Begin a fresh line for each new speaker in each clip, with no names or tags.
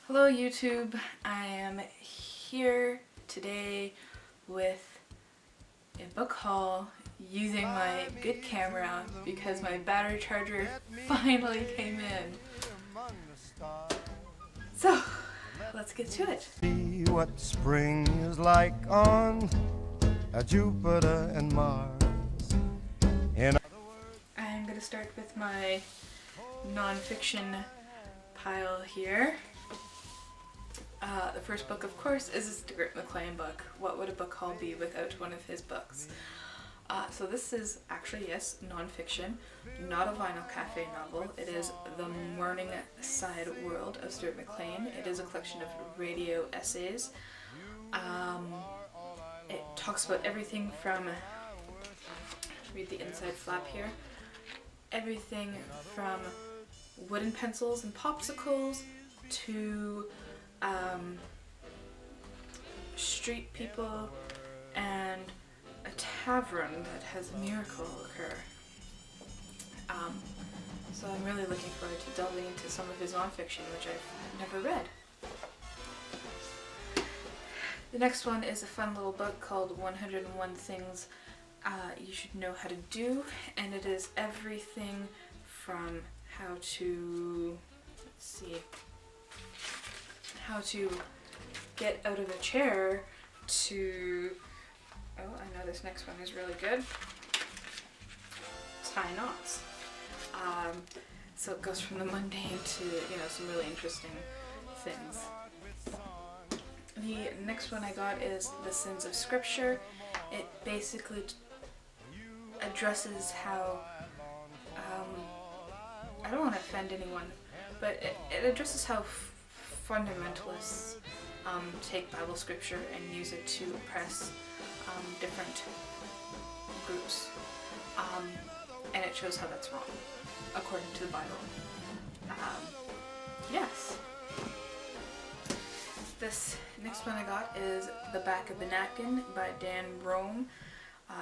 Hello YouTube, I am here today with a book haul using my good camera because my battery charger finally came in. So, let's get to it.
See what spring is like on Jupiter and Mars.
I'm going to start with my non-fiction pile here. The first book, of course, is a Stuart McLean book. What would a book haul be without one of his books? So this is actually, yes, non-fiction, not a Vinyl Cafe novel. It is The Morningside World of Stuart McLean. It is a collection of radio essays. It talks about everything from, read the inside flap here, everything from wooden pencils and popsicles to street people and a tavern that has a miracle occur. So I'm really looking forward to delving into some of his nonfiction, which I've never read. The next one is a fun little book called 101 Things You Should Know How to Do, and it is everything from how to, how to get out of a chair to, oh, I know this next one is really good, tie knots. So it goes from the mundane to, some really interesting things. The next one I got is The Sins of Scripture. It basically addresses how, I don't want to offend anyone, but it addresses how fundamentalists take Bible scripture and use it to oppress different groups. And it shows how that's wrong, according to the Bible. Yes. This next one I got is The Back of the Napkin by Dan Rome,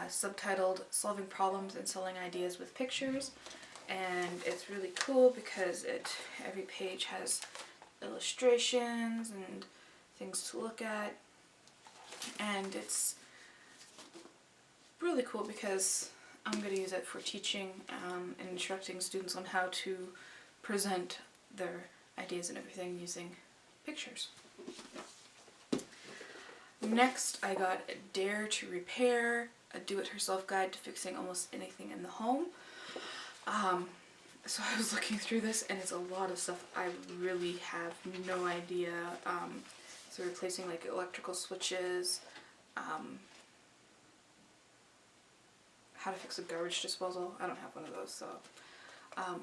subtitled Solving Problems and Selling Ideas with Pictures. And it's really cool because every page has illustrations and things to look at, and it's really cool because I'm going to use it for teaching and instructing students on how to present their ideas and everything using pictures. Next I got Dare to Repair, a do-it-yourself guide to fixing almost anything in the home. So I was looking through this and it's a lot of stuff I really have no idea. So replacing like electrical switches, how to fix a garbage disposal. I don't have one of those, so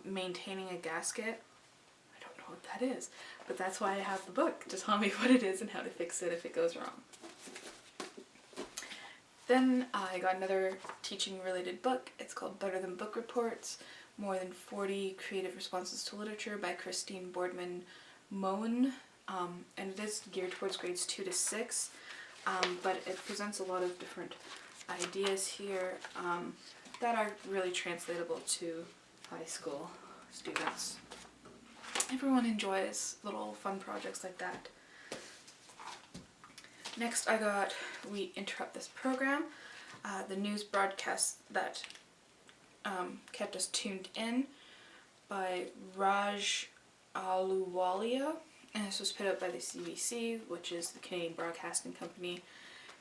maintaining a gasket. I don't know what that is, but that's why I have the book to tell me what it is and how to fix it if it goes wrong. Then I got another teaching related book. It's called Better Than Book Reports, More Than 40 Creative Responses to Literature by Christine Boardman Moen. And it is geared towards grades 2 to 6, but it presents a lot of different ideas here that are really translatable to high school students. Everyone enjoys little fun projects like that. Next I got We Interrupt This Program, the news broadcast that kept us tuned in, by Raj Aluwalia, and this was put out by the CBC, which is the Canadian Broadcasting Company,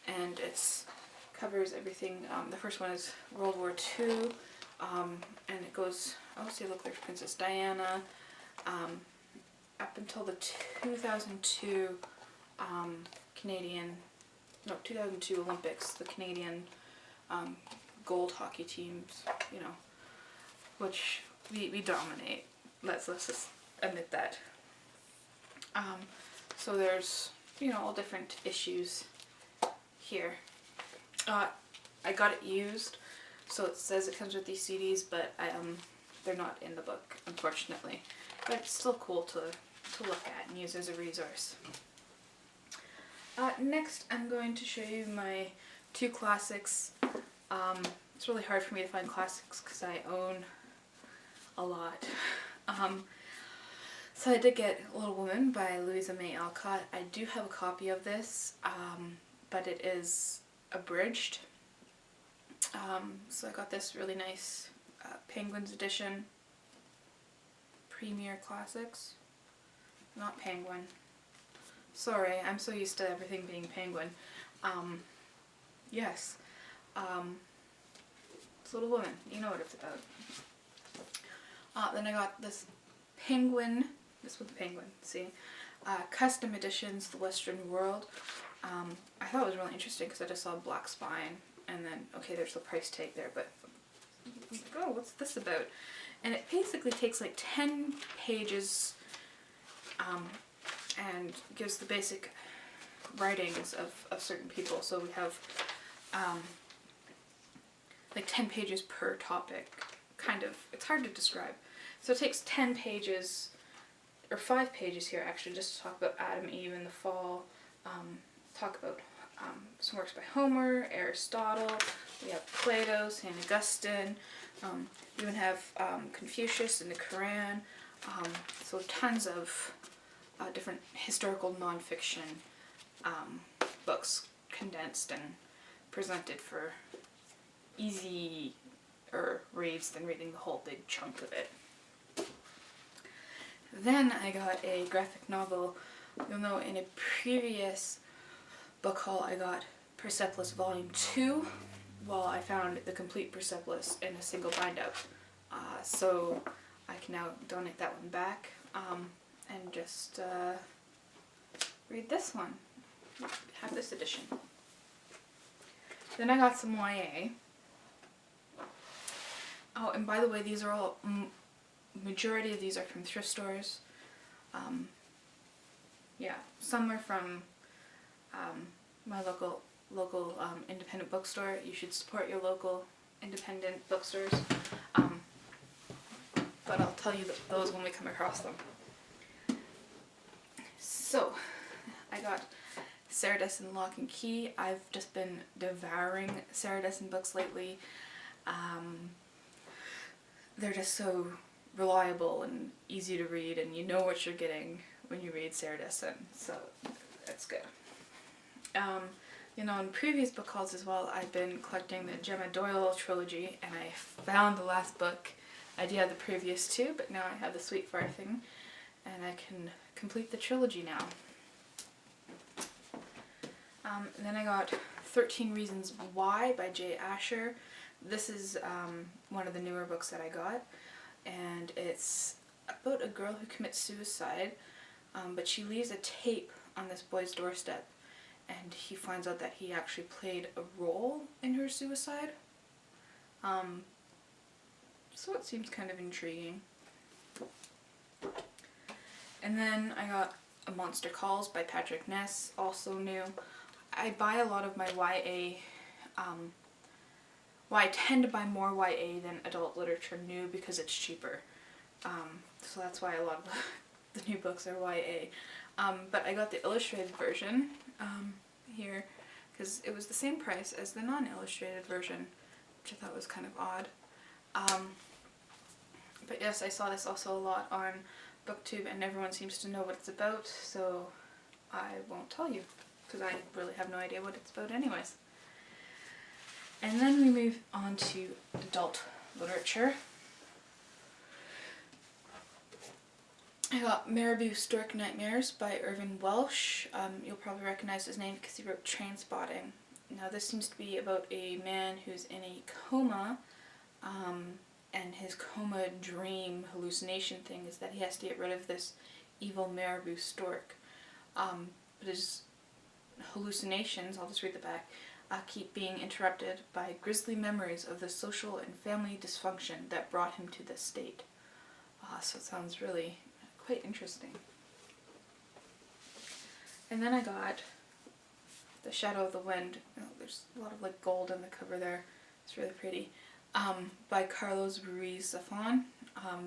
and it covers everything. The first one is World War II, and it goes, look, there's Princess Diana, up until the 2002 2002 Olympics, the Canadian gold hockey teams, which we dominate. Let's just admit that. So there's, all different issues here. I got it used, so it says it comes with these CDs, but they're not in the book, unfortunately. But it's still cool to look at and use as a resource. Next, I'm going to show you my two classics. It's really hard for me to find classics because I own a lot. So I did get Little Woman by Louisa May Alcott. I do have a copy of this, but it is abridged. So I got this really nice Penguins edition. Premier Classics. Not Penguin. Sorry, I'm so used to everything being Penguin. Yes. It's Little Woman. You know what it's about. Then I got this Penguin. This was the Penguin, see? Custom editions, The Western World. I thought it was really interesting because I just saw black spine and then, okay, there's the price tag there, but oh, what's this about? And it basically takes like 10 pages and gives the basic writings of certain people. So we have like 10 pages per topic, kind of. It's hard to describe. So it takes 10 pages, or 5 pages here actually, just to talk about Adam, Eve, and the fall. Talk about some works by Homer, Aristotle, we have Plato, St. Augustine, we even have Confucius and the Quran, so tons of different historical nonfiction books condensed and presented for easier reads than reading the whole big chunk of it. Then I got a graphic novel. You'll know in a previous book haul I got Persepolis Volume 2. Well, I found the complete Persepolis in a single bind-up. So I can now donate that one back and just read this one. Have this edition. Then I got some YA. Oh, and by the way, these are all, majority of these are from thrift stores. Yeah, some are from my local independent bookstore. You should support your local independent bookstores. But I'll tell you those when we come across them. So, I got Sarah Dessen Lock and Key. I've just been devouring Sarah Dessen books lately. They're just so reliable and easy to read, and you know what you're getting when you read Sarah Dessen, so that's good. You know, in previous book hauls as well, I've been collecting the Gemma Doyle trilogy, and I found the last book. I did have the previous two, but now I have the Sweetfire thing, and I can complete the trilogy now. And then I got 13 Reasons Why by Jay Asher. This is one of the newer books that I got, and it's about a girl who commits suicide, but she leaves a tape on this boy's doorstep, and he finds out that he actually played a role in her suicide. So it seems kind of intriguing. And then I got A Monster Calls by Patrick Ness, also new. I buy a lot of my YA, well, I tend to buy more YA than adult literature new because it's cheaper. So that's why a lot of the new books are YA. But I got the illustrated version here because it was the same price as the non-illustrated version, which I thought was kind of odd. But yes, I saw this also a lot on BookTube, and everyone seems to know what it's about, so I won't tell you because I really have no idea what it's about anyways. And then we move on to adult literature. I got Marabou Stork Nightmares by Irvin Welsh. You'll probably recognize his name because he wrote Trainspotting. Now this seems to be about a man who's in a coma, and his coma dream hallucination thing is that he has to get rid of this evil Marabou stork. But his hallucinations, I'll just read the back, keep being interrupted by grisly memories of the social and family dysfunction that brought him to this state. So it sounds really quite interesting. And then I got The Shadow of the Wind. Oh, there's a lot of like gold on the cover there. It's really pretty. By Carlos Ruiz Zafón.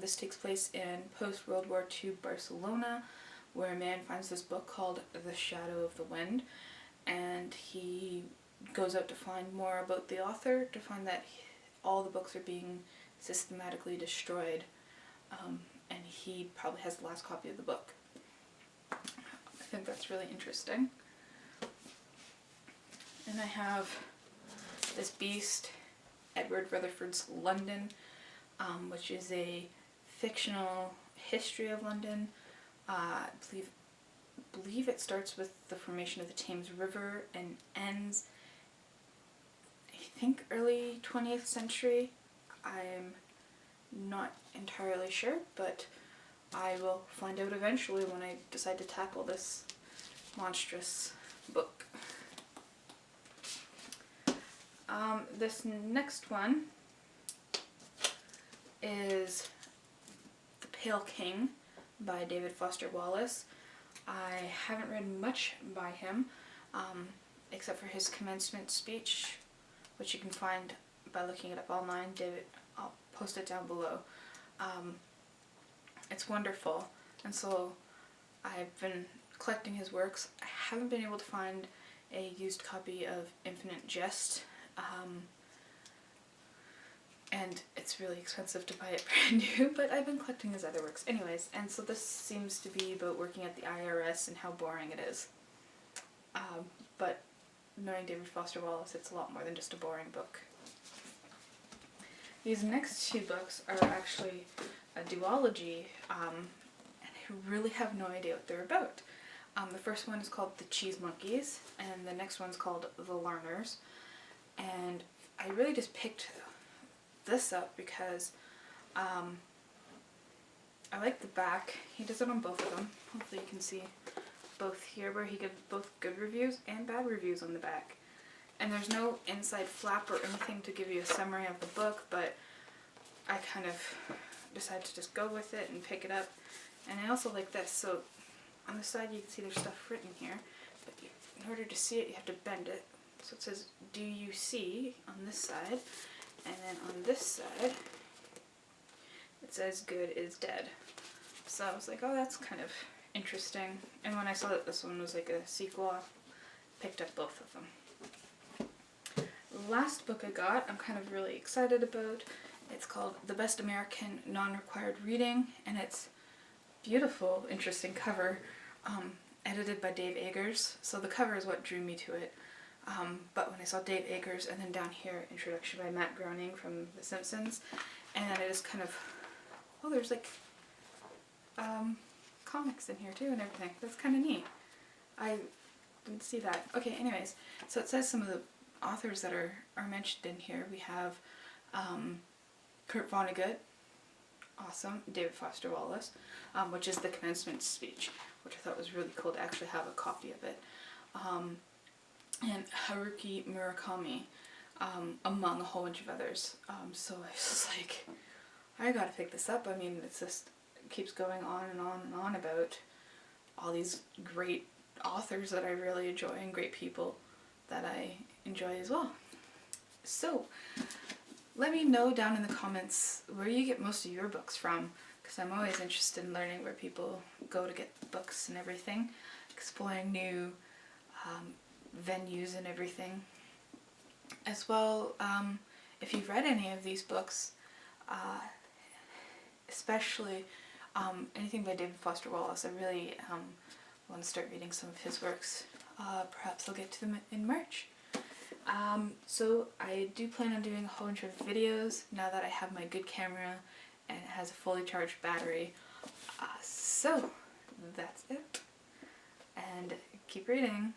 This takes place in post-World War II Barcelona, where a man finds this book called The Shadow of the Wind, and he goes out to find more about the author, to find that all the books are being systematically destroyed, and he probably has the last copy of the book. I think that's really interesting. And I have this beast, Edward Rutherford's London, which is a fictional history of London. I believe it starts with the formation of the Thames River and ends, I think, early 20th century. I'm not entirely sure, but I will find out eventually when I decide to tackle this monstrous book. This next one is The Pale King by David Foster Wallace. I haven't read much by him, except for his commencement speech, which you can find by looking it up online. I'll post it down below. It's wonderful, and so I've been collecting his works. I haven't been able to find a used copy of Infinite Jest, and it's really expensive to buy it brand new, but I've been collecting his other works anyways. And so this seems to be about working at the IRS and how boring it is. But knowing David Foster Wallace, it's a lot more than just a boring book. These next two books are actually a duology, and I really have no idea what they're about. The first one is called The Cheese Monkeys, and the next one's called The Learners. And I really just picked this up because I like the back. He does it on both of them. Hopefully you can see both here, where he gives both good reviews and bad reviews on the back. And there's no inside flap or anything to give you a summary of the book, but I kind of decided to just go with it and pick it up. And I also like this. So on the side you can see there's stuff written here, but in order to see it you have to bend it. So it says, "Do you see?" on this side, and then on this side it says, "Good is dead." So I was like, oh, that's kind of interesting. And when I saw that this one was like a sequel, I picked up both of them. The last book I got, I'm kind of really excited about. It's called The Best American Non-Required Reading, and it's beautiful, interesting cover, edited by Dave Eggers. So the cover is what drew me to it. But when I saw Dave Eggers, and then down here, introduction by Matt Groening from The Simpsons, and then I just kind of, oh, there's like comics in here too and everything. That's kind of neat. I didn't see that. Okay, anyways, so it says some of the authors that are mentioned in here. We have Kurt Vonnegut, awesome, David Foster Wallace, which is the commencement speech, which I thought was really cool to actually have a copy of it, and Haruki Murakami, among a whole bunch of others. So I was like, I gotta pick this up. I mean, it's just, it keeps going on and on and on about all these great authors that I really enjoy and great people that I enjoy as well. So let me know down in the comments where you get most of your books from, because I'm always interested in learning where people go to get books and everything, exploring new venues and everything. As well, if you've read any of these books, especially anything by David Foster Wallace, I really want to start reading some of his works. Perhaps I'll get to them in March. So I do plan on doing a whole bunch of videos now that I have my good camera and it has a fully charged battery. So that's it. And keep reading.